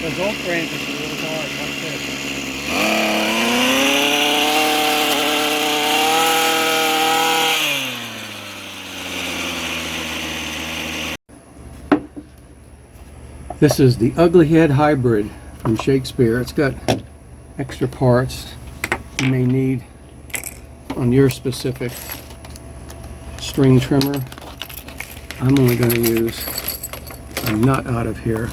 Those oak branches are really hard. Watch this. This is the Ugly Head Hybrid from Shakespeare. It's got extra parts you may need on your specific string trimmer. I'm only going to use a nut out of here.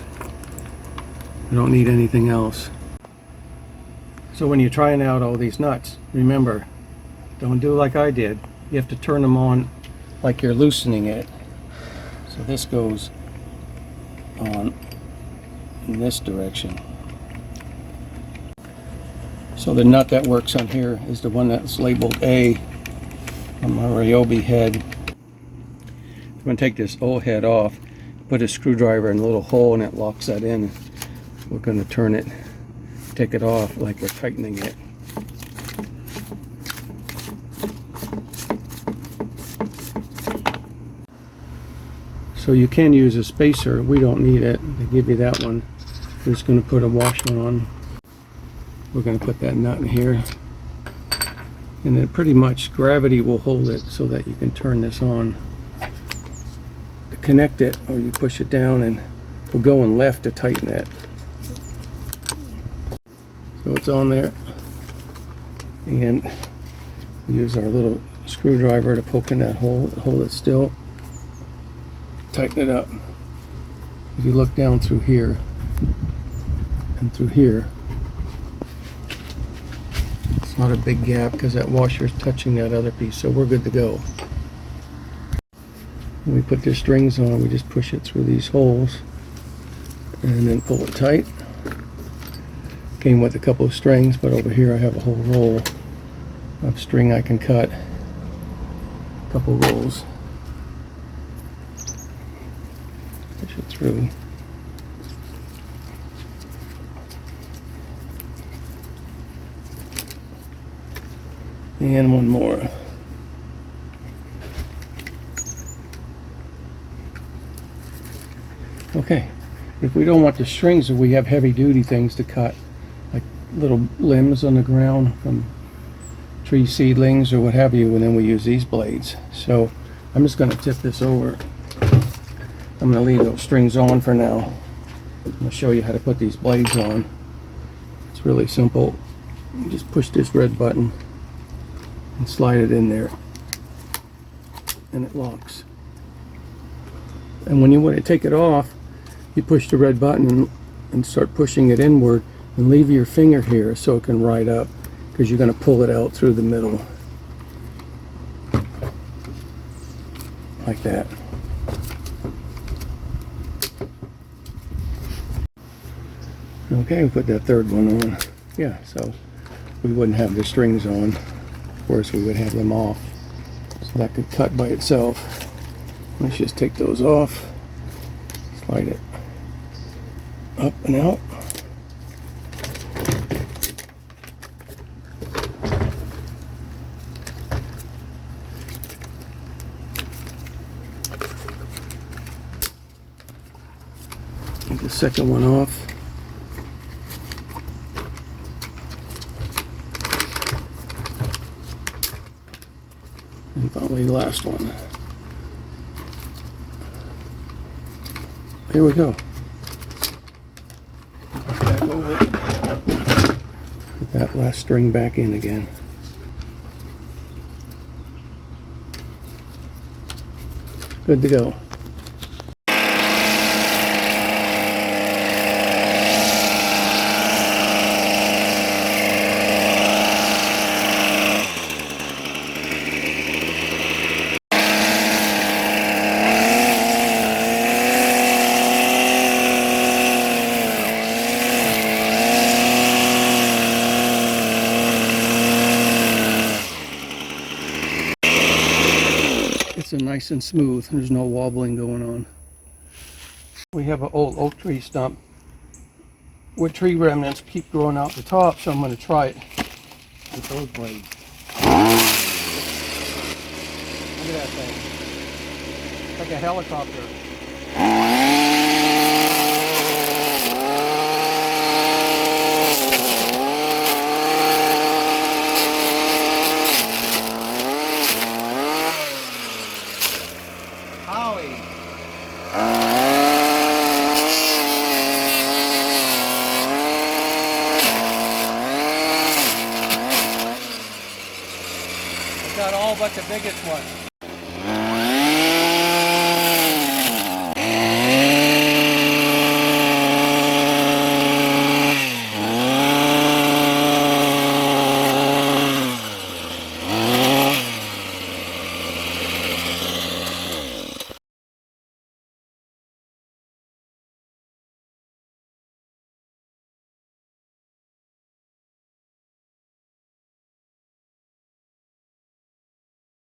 I don't need anything else. So when you're trying out all these nuts, remember, don't do like I did. You have to turn them on like you're loosening it. So this goes on in this direction. So the nut that works on here is the one that's labeled A on my Ryobi head. I'm going to take this old head off, put a screwdriver in a little hole, and it locks that in. We're going to turn it, take it off like we're tightening it. So you can use a spacer. We don't need it. They give you that one. We're just going to put a washer on. We're going to put that nut in here. And then pretty much gravity will hold it so that you can turn this on to connect it, or you push it down and we'll go in left to tighten it. So it's on there, and we use our little screwdriver to poke in that hole, hold it still, tighten it up. If you look down through here and through here, it's not a big gap because that washer is touching that other piece, so we're good to go. When we put the strings on, we just push it through these holes and then pull it tight. Came with a couple of strings, but over here I have a whole roll of string I can cut. A couple rolls. Push it through. And one more. Okay, if we don't want the strings, if we have heavy duty things to cut, like little limbs on the ground from tree seedlings or what have you, and then we use these blades. So I'm just going to tip this over. I'm going to leave those strings on for now. I'm going to show you how to put these blades on. It's really simple. You just push this red button and slide it in there, and it locks. And when you want to take it off, you push the red button and start pushing it inward, and leave your finger here so it can ride up, because you're going to pull it out through the middle like that. Okay, we put that third one on. Yeah, so we wouldn't have the strings on. Of course, we would have them off, so that could cut by itself. Let's just take those off, slide it up and out. Take the second one off. And finally the last one. Here we go. Back over. Put that last string back in again. Good to go. It's nice and smooth. There's no wobbling going on. We have an old oak tree stump where tree remnants keep growing out the top, so I'm going to try it with those blades. Look at that thing. It's like a helicopter. what the biggest one.